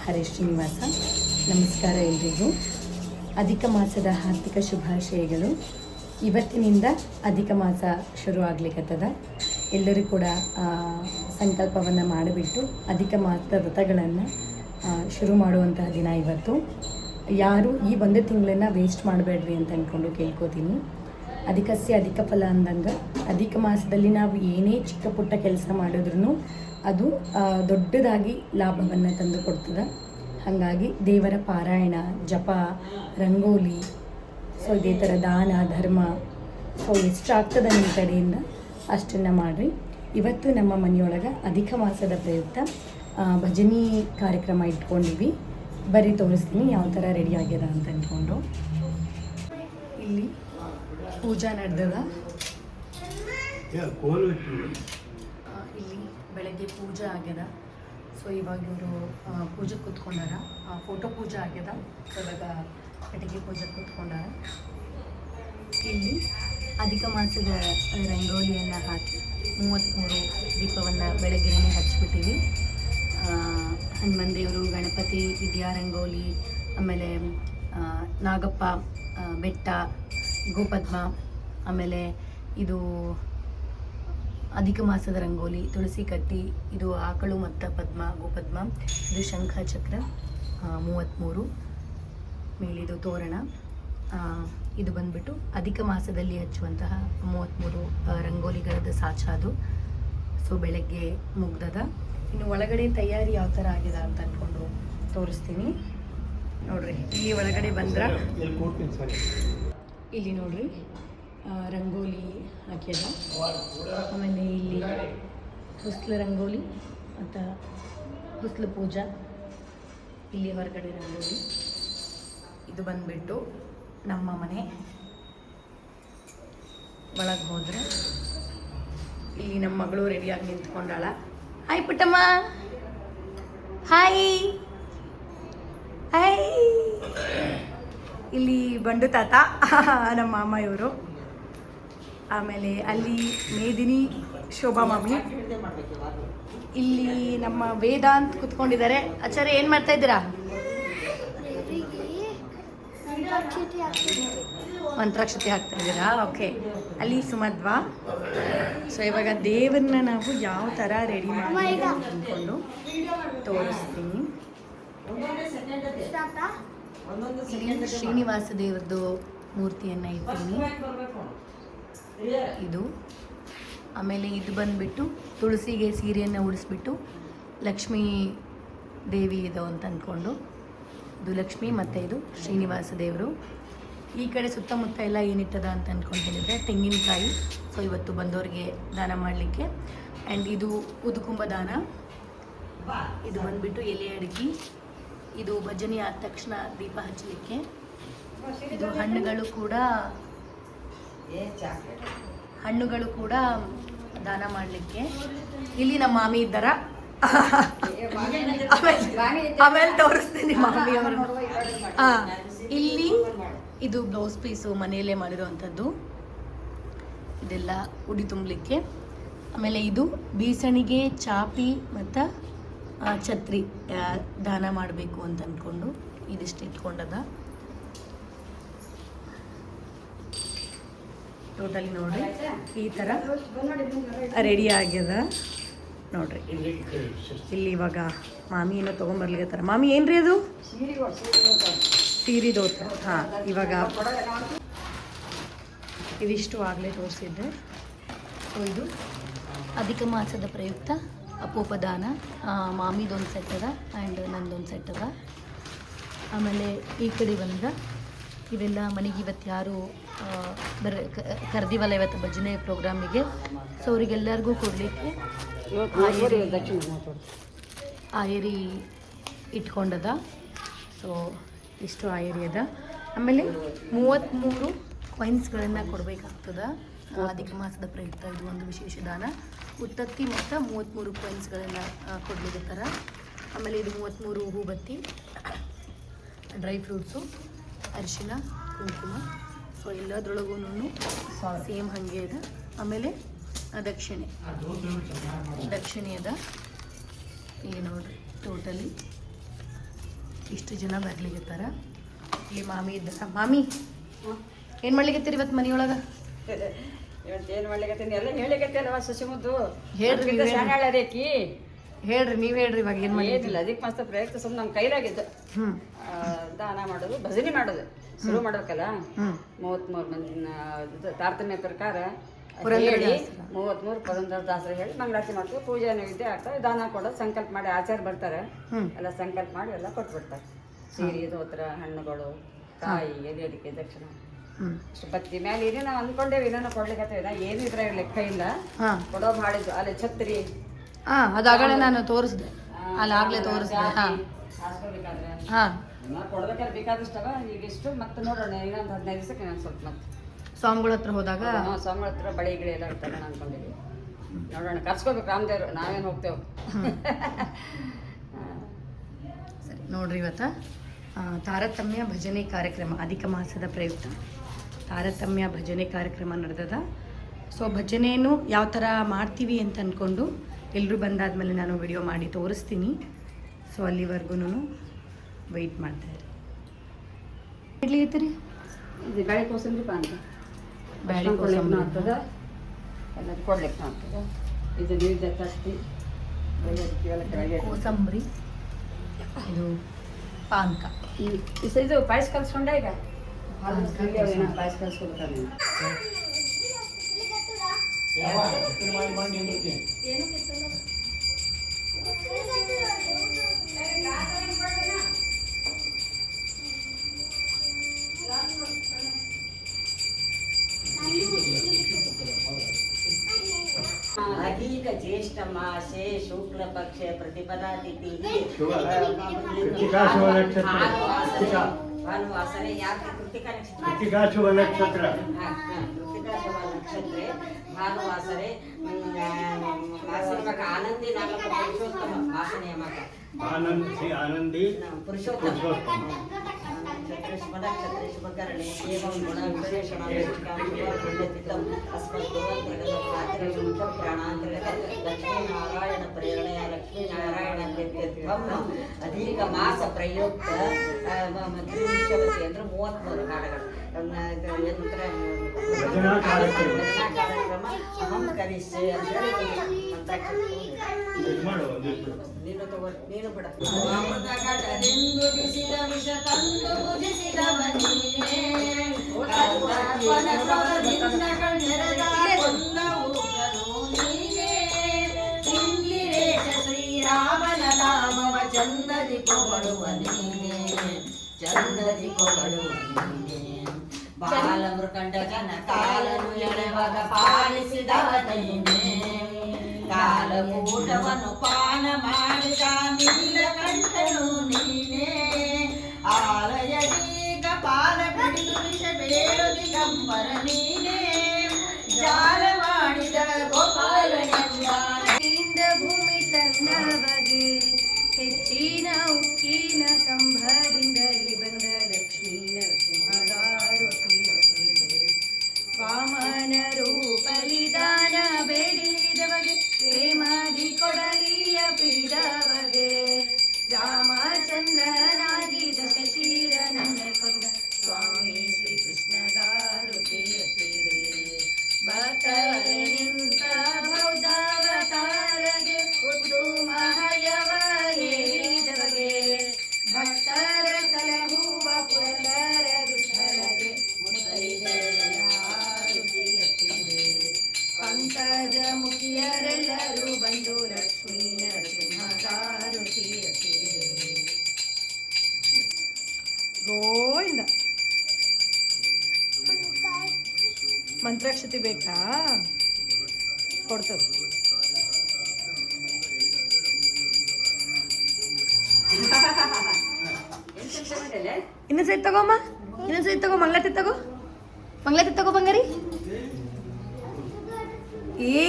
ಹರೇ ಶ್ರೀನಿವಾಸ. ನಮಸ್ಕಾರ ಎಲ್ರಿಗೂ. ಅಧಿಕ ಮಾಸದ ಹಾರ್ದಿಕ ಶುಭಾಶಯಗಳು. ಇವತ್ತಿನಿಂದ ಅಧಿಕ ಮಾಸ ಶುರು ಆಗ್ಲಿಕ್ಕತ್ತದ. ಎಲ್ಲರೂ ಕೂಡ ಸಂಕಲ್ಪವನ್ನು ಮಾಡಿಬಿಟ್ಟು ಅಧಿಕ ಮಾಸದ ವ್ರತಗಳನ್ನು ಶುರು ಮಾಡುವಂತಹ ದಿನ ಇವತ್ತು. ಯಾರು ಈ ಒಂದು ತಿಂಗಳನ್ನು ವೇಸ್ಟ್ ಮಾಡಬೇಡ್ರಿ ಅಂತ ಅಂದ್ಕೊಂಡು ಕೇಳ್ಕೊತೀನಿ. ಅಧಿಕಸ್ಯ ಅಧಿಕ ಫಲ ಅಂದಂಗೆ ಅಧಿಕ ಮಾಸದಲ್ಲಿ ನಾವು ಏನೇ ಚಿಕ್ಕ ಪುಟ್ಟ ಕೆಲಸ ಮಾಡಿದ್ರೂ ಅದು ದೊಡ್ಡದಾಗಿ ಲಾಭವನ್ನು ತಂದು ಕೊಡ್ತದೆ. ಹಾಗಾಗಿ ದೇವರ ಪಾರಾಯಣ, ಜಪ, ರಂಗೋಲಿ, ಸೊ ಇದೇ ಥರ ದಾನ ಧರ್ಮ, ಸೊ ಎಷ್ಟಾಗ್ತದೆ ನಿಮ್ಮ ಕಡೆಯಿಂದ ಅಷ್ಟನ್ನು ಮಾಡಿರಿ. ಇವತ್ತು ನಮ್ಮ ಮನೆಯೊಳಗೆ ಅಧಿಕ ಮಾಸದ ಪ್ರಯುಕ್ತ ಭಜನಿ ಕಾರ್ಯಕ್ರಮ ಇಟ್ಕೊಂಡಿವಿ. ಬರೀ ತೋರಿಸ್ತೀನಿ ಯಾವ ಥರ ರೆಡಿ ಆಗ್ಯದ ಅಂತ ಅಂದ್ಕೊಂಡು. ಇಲ್ಲಿ ಪೂಜಾ ನಡೆದದ. ಇಲ್ಲಿ ಬೆಳಗ್ಗೆ ಪೂಜೆ ಆಗ್ಯದ. ಸೊ ಇವಾಗ ಇವರು ಪೂಜೆ ಕೂತ್ಕೊಂಡಾರ. ಫೋಟೋ ಪೂಜೆ ಆಗ್ಯದ. ಇವಾಗ ಕಟ್ಟಿಗೆ ಪೂಜೆ ಕೂತ್ಕೊಂಡಾರ. ಇಲ್ಲಿ ಅಧಿಕ ಮಾಸದ ರಂಗೋಲಿಯನ್ನು ಹಾಕಿ 33 ದೀಪವನ್ನು ಬೆಳಗ್ಗೆನೇ ಹಚ್ಚಿಬಿಟ್ಟಿವಿ. ಹನುಮನ್ ದೇವರು, ಗಣಪತಿ, ವಿದ್ಯಾ ರಂಗೋಲಿ, ಆಮೇಲೆ ನಾಗಪ್ಪ ಬೆಟ್ಟ, ಗೋಪದ್ಮ, ಆಮೇಲೆ ಇದು ಅಧಿಕ ಮಾಸದ ರಂಗೋಲಿ, ತುಳಸಿ ಕಟ್ಟಿ, ಇದು ಆಕಳು ಮತ್ತು ಪದ್ಮ, ಗೋಪದ್ಮ, ಇದು ಶಂಖ ಚಕ್ರ 33, ಮೇಲಿದು ತೋರಣ. ಇದು ಬಂದ್ಬಿಟ್ಟು ಅಧಿಕ ಮಾಸದಲ್ಲಿ ಹಚ್ಚುವಂತಹ 33 ರಂಗೋಲಿಗಳದ್ದು ಸಾಚ ಅದು. ಸೊ ಬೆಳಗ್ಗೆ ಮುಗ್ದದ. ಇನ್ನು ಒಳಗಡೆ ತಯಾರಿ ಯಾವ ಥರ ಆಗಿದೆ ಅಂತ ಅಂದ್ಕೊಂಡು ತೋರಿಸ್ತೀನಿ. ನೋಡ್ರಿ, ಈ ಒಳಗಡೆ ಬಂದ್ರೆ ಇಲ್ಲಿ ನೋಡ್ರಿ ರಂಗೋಲಿ ಹಾಕ್ಯದ. ಆಮೇಲೆ ಇಲ್ಲಿ ಹೊಸ್ಲು ರಂಗೋಲಿ ಮತ್ತು ಹೊಸ್ಲು ಪೂಜಾ. ಇಲ್ಲಿ ಹೊರಗಡೆ ರಂಗೋಲಿ. ಇದು ಬಂದ್ಬಿಟ್ಟು ನಮ್ಮ ಮನೆ. ಒಳಗೆ ಹೋದರೆ ಇಲ್ಲಿ ನಮ್ಮ ಮಗಳು ರೆಡಿಯಾಗಿ ನಿಂತ್ಕೊಂಡಾಳ. ಹಾಯ್ ಪುಟ್ಟಮ್ಮ. Hi hi. ಇಲ್ಲಿ ಬಂಡು ತಾತ, ನಮ್ಮ ಮಾಮ ಇವರು. ಆಮೇಲೆ ಅಲ್ಲಿ ಮೇದಿನಿ, ಶೋಭಾ ಮಾಮಿ. ಇಲ್ಲಿ ನಮ್ಮ ವೇದಾಂತ್ ಕುತ್ಕೊಂಡಿದ್ದಾರೆ. ಆಚಾರ್ಯ ಏನು ಮಾಡ್ತಾ ಇದ್ದೀರಾ? ಮಂತ್ರಾಕ್ಷತೆ ಹಾಕ್ತಾ ಇದ್ದೀರಾ? ಓಕೆ. ಅಲ್ಲಿ ಸುಮಧ್ವಾ. ಸೊ ಇವಾಗ ದೇವರನ್ನ ನಾವು ಯಾವ ಥರ ರೆಡಿ ಮಾಡಿ ಅಂದ್ಕೊಂಡು ತೋರಿಸ್ತೀನಿ. ಶ್ರೀನಿವಾಸ ದೇವ್ರದ್ದು ಮೂರ್ತಿಯನ್ನು ಇಡ್ತೀನಿ. ಇದು ಆಮೇಲೆ ಇದು ಬಂದುಬಿಟ್ಟು ತುಳಸಿಗೆ ಸೀರೆಯನ್ನು ಉಡಿಸ್ಬಿಟ್ಟು ಲಕ್ಷ್ಮೀ ದೇವಿ ಇದು ಅಂತ ಅಂದ್ಕೊಂಡು, ಇದು ಲಕ್ಷ್ಮಿ ಮತ್ತು ಇದು ಶ್ರೀನಿವಾಸ ದೇವರು. ಈ ಕಡೆ ಸುತ್ತಮುತ್ತ ಎಲ್ಲ ಏನಿಟ್ಟದ ಅಂತ ಅಂದ್ಕೊಂಡು ಹೇಳಿದರೆ ತೆಂಗಿನಕಾಯಿ. ಸೊ ಇವತ್ತು ಬಂದವ್ರಿಗೆ ದಾನ ಮಾಡಲಿಕ್ಕೆ. ಆ್ಯಂಡ್ ಇದು ಉದುಕುಂಭ ದಾನ. ಇದು ಬಂದುಬಿಟ್ಟು ಎಲೆ ಅಡಿಕೆ. ಇದು ಭಜನೆ ಆದ ತಕ್ಷಣ ದೀಪ ಹಚ್ಚಲಿಕ್ಕೆ. ಇದು ಹಣ್ಣುಗಳು ಕೂಡ ದಾನ ಮಾಡಲಿಕ್ಕೆ. ಇಲ್ಲಿ ನಮ್ಮ ಮಾಮಿ ಇದ್ದಾರ. ಆಮೇಲೆ ತೋರಿಸ್ತೀನಿ ಮಾಮಿ ಅವರು. ಇಲ್ಲಿ ಇದು ಬ್ಲೌಸ್ ಪೀಸು ಮನೆಯಲ್ಲೇ ಮಾಡಿರುವಂಥದ್ದು. ಇದೆಲ್ಲ ಉಡಿ ತುಂಬಲಿಕ್ಕೆ. ಆಮೇಲೆ ಇದು ಬೀಸಣಿಗೆ, ಚಾಪಿ ಮತ್ತು ಛತ್ರಿ ದಾನ ಮಾಡಬೇಕು ಅಂತ ಅಂದ್ಕೊಂಡು ಇದಿಷ್ಟು ಇಟ್ಕೊಂಡದ. ಟೋಟಲಿ ನೋಡ್ರಿ ಈ ಥರ ರೆಡಿ ಆಗ್ಯದ. ನೋಡ್ರಿ ಇಲ್ಲಿ ಇವಾಗ ಮಾಮಿ ಏನೋ ತೊಗೊಂಬರ್ಲಿಕ್ಕತ್ತಾರ. ಮಾಮಿ ಏನ್ರಿ ಅದು? ಸೀರೆ ದೋತ. ಹಾಂ, ಇವಾಗ ಇದಿಷ್ಟು ಆಗಲೇ ತೋರಿಸಿದ್ದೆ. ಸೊ ಇದು ಅಧಿಕ ಮಾಸದ ಪ್ರಯುಕ್ತ ಅಪೋಪದಾನ. ಮಾಮಿದೊಂದು ಸೆಟ್ ಅದ ಆ್ಯಂಡ್ ನಂದೊಂದು ಸೆಟ್ ಅದ. ಆಮೇಲೆ ಈ ಕಡೆ ಬಂದ್ರೆ ಇವೆಲ್ಲ ಮನೆಗೆ ಇವತ್ತು ಯಾರು ಕರೆದಿವಲ್ಲ ಇವತ್ತು ಭಜನೆ ಪ್ರೋಗ್ರಾಮಿಗೆ. ಸೊ ಅವರಿಗೆಲ್ಲರಿಗೂ ಕೊಡಲಿಕ್ಕೆ ಆಯರಿ ಇಟ್ಕೊಂಡದ. ಸೊ ಇಷ್ಟು ಆಯರಿ ಅದ. ಆಮೇಲೆ 33 ಕಾಯಿನ್ಸ್ಗಳನ್ನು ಕೊಡಬೇಕಾಗ್ತದೆ ಅಧಿಕ ಮಾಸದ ಪ್ರಯುಕ್ತ. ಇದು ಒಂದು ವಿಶೇಷ ದಾನ. ಉತ್ತತ್ತಿ ಮತ್ತು 33 ಕಾಯಿನ್ಸ್ಗಳನ್ನು ಕೊಡಲಿಕ್ಕತ್ತಾರ. ಆಮೇಲೆ ಇದು 33 ಹೂಬತ್ತಿ, ಡ್ರೈ ಫ್ರೂಟ್ಸು, ಅರಿಶಿನ, ಕುಂಕುಮ. ಸೊ ಎಲ್ಲದ್ರೊಳಗೂ ಸೇಮ್ ಹಾಗೆ ಇದೆ. ಆಮೇಲೆ ದಕ್ಷಿಣೆ ಅದ. ಇಲ್ಲಿ ನೋಡ್ರಿ ಟೋಟಲಿ ಇಷ್ಟು ಜನ ಬರ್ಲಿಕತ್ತಾರ. ಇಲ್ಲಿ ಮಾಮಿ ಇದ್ದಾರ. ಮಾಮಿ ಏನು ಮಾಡ್ಲಿಕತ್ತೀರಿ ಇವತ್ತು ಮನೆಯೊಳಗೆ? ಏನು ಮಾಡ್ಲಿಕತ್ತೀನಿ ಎಲ್ಲ ಹೇಳಿಕತ್ತೇನವ ಸಸಿ ಮುದ್ದು ಹೇಳ್ರಿ ಶಾಣಾಳರೇಕಿ ಹೇಳ್ರಿ ನೀವು ಹೇಳ್ರಿ ಇವಾಗ ಏನು ಮಾಡಿ? ಏನಿಲ್ಲ ಅದಕ್ಕೆ ಮಸ್ತ್ ಪ್ರಯತ್ನ ಸುಮ್ಮನೆ ನಮ್ಮ ಕೈಲಾಗಿದ್ದು ದಾನ ಮಾಡೋದು ಭಜನೆ ಮಾಡೋದು ಶುರು ಮಾಡ್ಬೇಕಲ್ಲ. 33 ಮಂದಿನ ತಾರತಮ್ಯ ಪ್ರಕಾರ ಹೇಳಿ 33 ಪುರಂದರದಾಸರು ಹೇಳಿ ಮಂಗಳಾರತಿ ಮಾಡ್ತೀವಿ, ಪೂಜೆ ನೈವೇದ್ಯ ಆಗ್ತವೆ, ದಾನ ಕೊಡೋದು ಸಂಕಲ್ಪ ಮಾಡಿ ಆಚಾರ ಬರ್ತಾರೆ ಎಲ್ಲ ಸಂಕಲ್ಪ ಮಾಡಿ ಎಲ್ಲ ಕೊಟ್ಬಿಡ್ತಾರೆ. ಸೀರೆ ದೋತ್ರ ಹಣ್ಣುಗಳು ಕಾಯಿ ಎಲೆ ಅಡಿಕೆ ದಕ್ಷಿಣ ಅಷ್ಟು ಬತ್ತಿ ಮೇಲೆ ಏನೇ ನಾವು ಅಂದ್ಕೊಂಡೇವಿ ಏನೇನೋ ಕೊಡ್ಲಿಕ್ಕೆ ಏನು ಇದ್ರಾಗ ಲೆಕ್ಕ ಇಲ್ಲ. ಕೊಡೋ ಮಾಡಿದ್ದು ಅಲ್ಲಿ ಛತ್ರಿ ಅದಾಗಲೇ ನಾನು ತೋರಿಸ್ದೆ, ಅಲ್ಲಿ ಆಗ್ಲೇ ತೋರಿಸ್ದೆ. ಕೊಡ್ಬೇಕಾದ್ರೆ ಬೇಕಾದಷ್ಟವ ಈಗ ಇಷ್ಟು ಮತ್ತೆ ನೋಡೋಣ ಇನ್ನೊಂದು 15 ದಿವಸಕ್ಕೆ ನಾನು ಸ್ವಲ್ಪ ಮತ್ತೆ ಸ್ವಾಮಿಗಳ ಹತ್ರ ಹೋದಾಗ ಸ್ವಾಮಿಗಳ ಹತ್ರ ಬಳಿ ಗಿಳಿ ಎಲ್ಲ ಇರ್ತಾರೆ ಅನ್ಕೊಂಡಿದ್ವಿ. ನೋಡೋಣ ಕರ್ಸ್ಕೋಬೇಕು ರಾಮದೇವ್ರು, ನಾವೇನು ಹೋಗ್ತೇವೆ. ಸರಿ ನೋಡ್ರಿ, ಇವತ್ತು ತಾರತಮ್ಯ ಭಜನೆ ಕಾರ್ಯಕ್ರಮ ಅಧಿಕ ಮಾಸದ ಪ್ರಯುಕ್ತ ತಾರತಮ್ಯ ಭಜನೆ ಕಾರ್ಯಕ್ರಮ ನಡೆದದ. ಸೊ ಭಜನೆಯನ್ನು ಯಾವ ಥರ ಮಾಡ್ತೀವಿ ಅಂತ ಅಂದ್ಕೊಂಡು ಎಲ್ಲರೂ ಬಂದಾದ್ಮೇಲೆ ನಾನು ವಿಡಿಯೋ ಮಾಡಿ ತೋರಿಸ್ತೀನಿ. ಸೊ ಅಲ್ಲಿವರೆಗೂ ವೆಯ್ಟ್ ಮಾಡ್ತಾಯಿರಿ. ಇಡ್ಲಿಗತ್ತೀರಿ ಇದು ಬ್ಯಾಳೆ ಕೋಸಂಬರಿ ಪಾನಕ ಬ್ಯಾಳೆ ಕೋಸಂಬರಿ ಆಗ್ತದೆ, ಎಲ್ಲ ಕೊಡ್ಲಿಕ್ಕೆ ಆಗ್ತದೆ. ಇದು ನೀರಿದ ತಟ್ಟಿ ಕೋಸಂಬರಿ, ಇದು ಪಾನಕ. ಇದು ಪಾಯಸ ಕಲ್ಸ್ಕೊಂಡೆ ಈಗ ಪಾಯಸ ಕಲ್ಸ್ಕೊಡ್ತಾರೆ. ಅಧಿಕ ಜ್ಯೇಷ್ಠ ಮಾಸೆ ಶುಕ್ಲ ಪಕ್ಷ ಪ್ರತಿಪದಾ ತಿಥಿ ಭಾನುವಾಸರೆ ಯಾಕೆ ಕೃತಿಕಾ ನಕ್ಷತ್ರ ನಕ್ಷತ್ರೆ ಭಾನುವಾಸರೆ ಆನಂದಿ ನಾಮಕ ಪುರುಷೋತ್ತಮ ವಾಸನೆಯ ಮಾತ ಆನಂದಿ ಪುರುಷೋತ್ತಮ ನಕ್ಷತ್ರ ಶುಭಕರಣೆ ಏವಂ ಗುಣ ವಿಶೇಷಣ ಪ್ರಾಣಾಂತರ್ಗತ ಲಕ್ಷ್ಮೀನಾರಾಯಣ ಪ್ರೇರಣೆಯ ಲಕ್ಷ್ಮೀನಾರಾಯಣ ಅಧಿಕ ಮಾಸ ಪ್ರಯುಕ್ತ ತ್ರಿವಿಂಶವತಿ ಅಂದ್ರೆ 33 ಹಾಡುಗಳು ಭಜನಾ ಕಾರ್ಯಕ್ರಮ ಅಹಂ ಕರಿಷ್ಯೆ ಅಂತ ಹೇಳಿ ನೀನು ತಗೋ, ನೀನು ಬಿಡ. ಅಮೃತ ಘಟದಿಂದ ಬಿಸಿದ ವಿಷ ತಂದು ಭುಜಿಸಿದವನೀನೇ, ಕಂದರ್ಪನ ಪ್ರಭದಿಂದ ಕಣ್ಣೆರೆದ ಕೊಂದ ಉಗ್ರನು ನೀನೇ, ಇಂದಿರೇಶ ಶ್ರೀರಾಮನ ನಾಮವ ಚಂದದಿ ಕೊಗಳುವ ನೀನೇ, ಚಂದದಿ ಕೊಗಳುವ ನೀನೇ. ಬಾಲ ಮೃಕಂಡ ಜನ ಕಾಲನು ಎಳೆವಾಗ ಪಾಲಿಸಿದವ ನೀನೇ, ಕಾಲಕೂಟವನ್ನು ಪಾನ ಮಾಡಿದ ನೀಲಕಂಠನು ನೀನೇ, ಆಲಯದೀಗ ಪಾಲ ಕಡಿದು ವಿಷ ಬೇರು ದಿಗಂಬರ ನೀನೇ, ಜಾಲ ಮಾಡಿದ ಗೋಪಾಲನೆಂದ ಭೂಮಿ ತನ್ನ ಬಗೆ ಹೆಚ್ಚಿನ ಉಕ್ಕಿನ ಕಂಬದಿಂದಲೇ ಬಂದ ಲಕ್ಷ್ಮೀ ನರಸಿಂಹಗಾರುತಿ ವಾಮನ ರೂಪಲಿದಾನ ಬೇಡಿದವಗೆ ಪ್ರೇಮಾದಿ ಕೊಡಲಿಯ ಪಿಡಿದವಗೆ ರಾಮಚಂದ್ರನಾಗಿ ದಶಶೀರ ನನ್ನ ಕೊಂದ ಸ್ವಾಮಿ ಶ್ರೀಕೃಷ್ಣಗಾರುತಿಯ ತೀರೆ ಭಕ್ತರೆ ನಿಂತ ಬೌದ್ಧಾವತಾರಗೆ ಉತ್ತುಮಹಯವ ಹೇಳಿದವಗೆ ಭಕ್ತರ ಸಲಹುವ ಪುರಂದರ ವಿಠಲಗೆ ಪಂಕಜ ಮುಖಿಯರೆಲ್ಲರೂ ಬಂದು ಲಕ್ಷ್ಮೀ ನರಸಿಂಹಗಾರುತಿಯ ಗೋವಿಂದ. ಮಂತ್ರಾಕ್ಷತೆ ಬೇಕಾ? ಕೊಡ್ತದೆ. ಇನ್ನೊಂದು ಸೈಡ್ ತಗೋಮ್ಮ, ಇನ್ನೊಂದು ಸೈಡ್ ತಗೋ, ಮಂಗಳಾರತಿ ತಗೋ, ಮಂಗಳಾರತಿ ತಗೋ ಬಂಗಾರಿ. ಏ